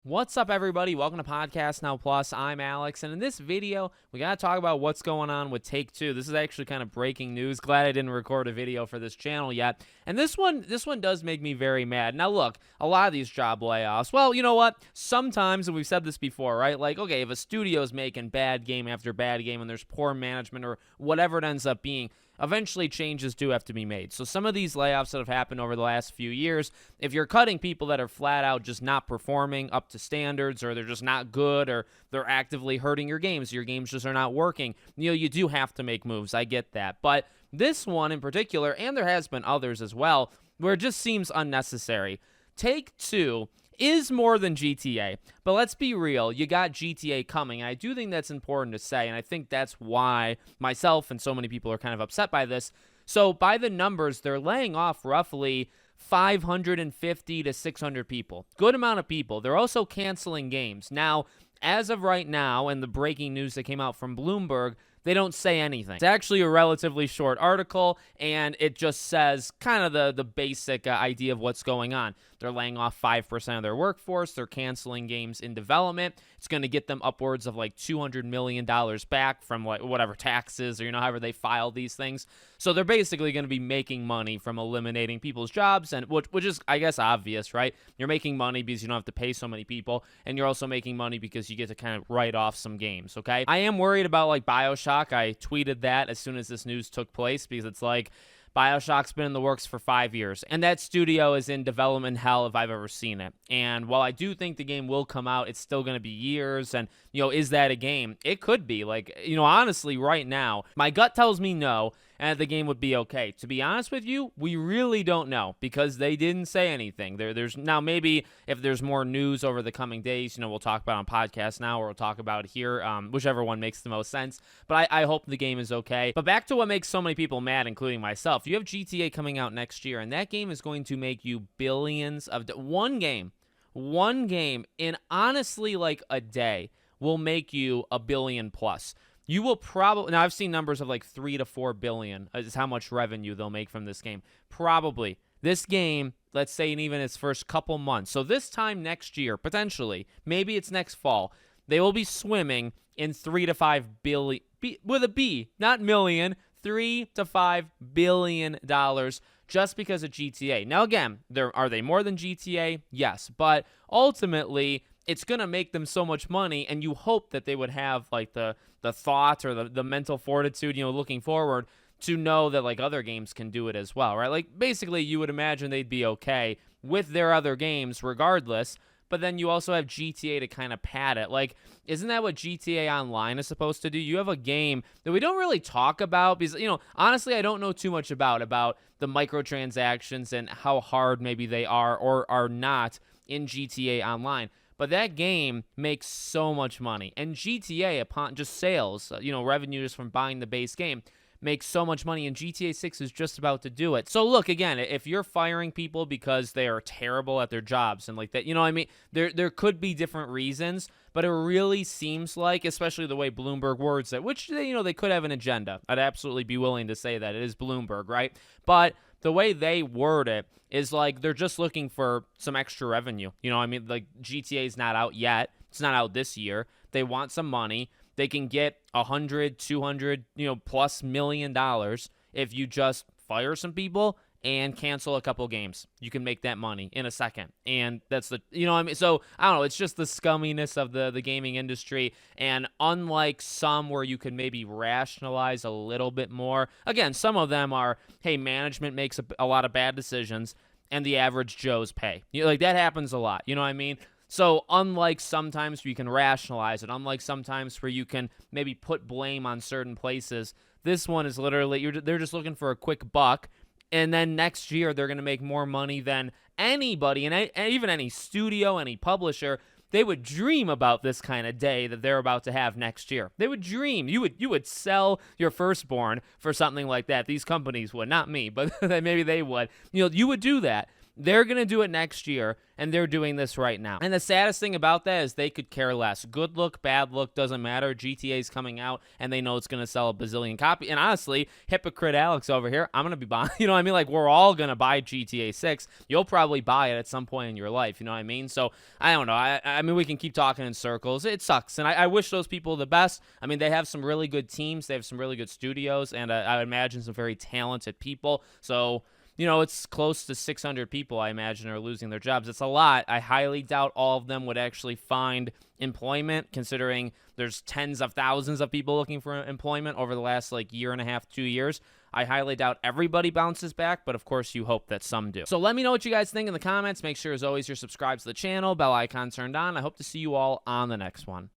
What's up, everybody? Welcome to Podcast Now Plus. I'm Alex, and in this video, we got to talk about what's going on with Take-Two. This is actually kind of breaking news. Glad I didn't record a video for this channel yet. And this one does make me very mad. Now, look, a lot of these job layoffs, well, you know what? Sometimes, and we've said this before, right? Like, okay, if a studio's making bad game after bad game and there's poor management or whatever it ends up being, eventually changes do have to be made. So some of these layoffs that have happened over the last few years, if you're cutting people that are flat out just not performing up to standards, or they're just not good, or they're actively hurting your games just are not working, you do have to make moves. I get that. But this one in particular, and there has been others as well, where it just seems unnecessary. Take-Two is more than GTA, but let's be real, you got GTA coming, and I do think that's important to say, and I think that's why myself and so many people are kind of upset by this. So by the numbers, they're laying off roughly 550 to 600 people. Good amount of people. They're also canceling games. Now, as of right now, and the breaking news that came out from Bloomberg, they don't say anything. It's actually a relatively short article, and it just says kind of the basic idea of what's going on. They're laying off 5% of their workforce. They're canceling games in development. It's going to get them upwards of like $200 million back from whatever taxes or, however they file these things. So they're basically going to be making money from eliminating people's jobs, and which is, I guess, obvious, right? You're making money because you don't have to pay so many people, and you're also making money because you get to kind of write off some games, okay? I am worried about like BioShock. I tweeted that as soon as this news took place because it's like, BioShock's been in the works for 5 years, and that studio is in development hell if I've ever seen it. And while I do think the game will come out, it's still going to be years, and, is that a game? It could be. Like, honestly, right now, my gut tells me no, and the game would be okay. To be honest with you, we really don't know because they didn't say anything. There's now, maybe if there's more news over the coming days, we'll talk about on Podcast Now, or we'll talk about here, whichever one makes the most sense. But I hope the game is okay. But back to what makes so many people mad, including myself. You have GTA coming out next year, and that game is going to make you billions of one game in honestly like a day will make you $1 billion plus. You will probably, now I've seen numbers of like 3 to 4 billion is how much revenue they'll make from this game. Probably. This game, let's say in even its first couple months, so this time next year, potentially, maybe it's next fall, they will be swimming in 3 to 5 billion, with a B, not million, $3 to $5 billion just because of GTA. Now again, are they more than GTA? Yes, but ultimately, it's going to make them so much money, and you hope that they would have like the thought or the mental fortitude, looking forward to know that like other games can do it as well, right? Like basically you would imagine they'd be okay with their other games regardless, but then you also have GTA to kind of pad it. Like, isn't that what GTA Online is supposed to do? You have a game that we don't really talk about because, honestly, I don't know too much about the microtransactions and how hard maybe they are or are not in GTA Online. But that game makes so much money. And GTA, upon just sales, revenue just from buying the base game, makes so much money, and GTA 6 is just about to do it. So look, again, if you're firing people because they are terrible at their jobs and like that, there could be different reasons, but it really seems like, especially the way Bloomberg words it, which, they could have an agenda. I'd absolutely be willing to say that. It is Bloomberg, right? But the way they word it is like they're just looking for some extra revenue. Like GTA is not out yet. It's not out this year. They want some money. They can get 100, 200, plus $1 million if you just fire some people and cancel a couple games. You can make that money in a second. And that's the, So, I don't know. It's just the scumminess of the gaming industry. And unlike some where you can maybe rationalize a little bit more, again, some of them are, hey, management makes a lot of bad decisions and the average Joe's pay. Like that happens a lot. You know what I mean? So unlike sometimes where you can rationalize it, unlike sometimes where you can maybe put blame on certain places, this one is literally, they're just looking for a quick buck. And then next year, they're going to make more money than anybody, and even any studio, any publisher. They would dream about this kind of day that they're about to have next year. They would dream. You would sell your firstborn for something like that. These companies would, not me, but maybe they would. You would do that. They're going to do it next year, and they're doing this right now. And the saddest thing about that is they could care less. Good look, bad look, doesn't matter. GTA's coming out, and they know it's going to sell a bazillion copies. And honestly, hypocrite Alex over here, I'm going to be buying, you know what I mean? Like, we're all going to buy GTA 6. You'll probably buy it at some point in your life, you know what I mean? So, I don't know. I mean, we can keep talking in circles. It sucks, and I wish those people the best. I mean, they have some really good teams. They have some really good studios, and I would imagine some very talented people. So, you know, it's close to 600 people, I imagine, are losing their jobs. It's a lot. I highly doubt all of them would actually find employment, considering there's tens of thousands of people looking for employment over the last, like, year and a half, 2 years. I highly doubt everybody bounces back, but of course you hope that some do. So let me know what you guys think in the comments. Make sure, as always, you're subscribed to the channel, bell icon turned on. I hope to see you all on the next one.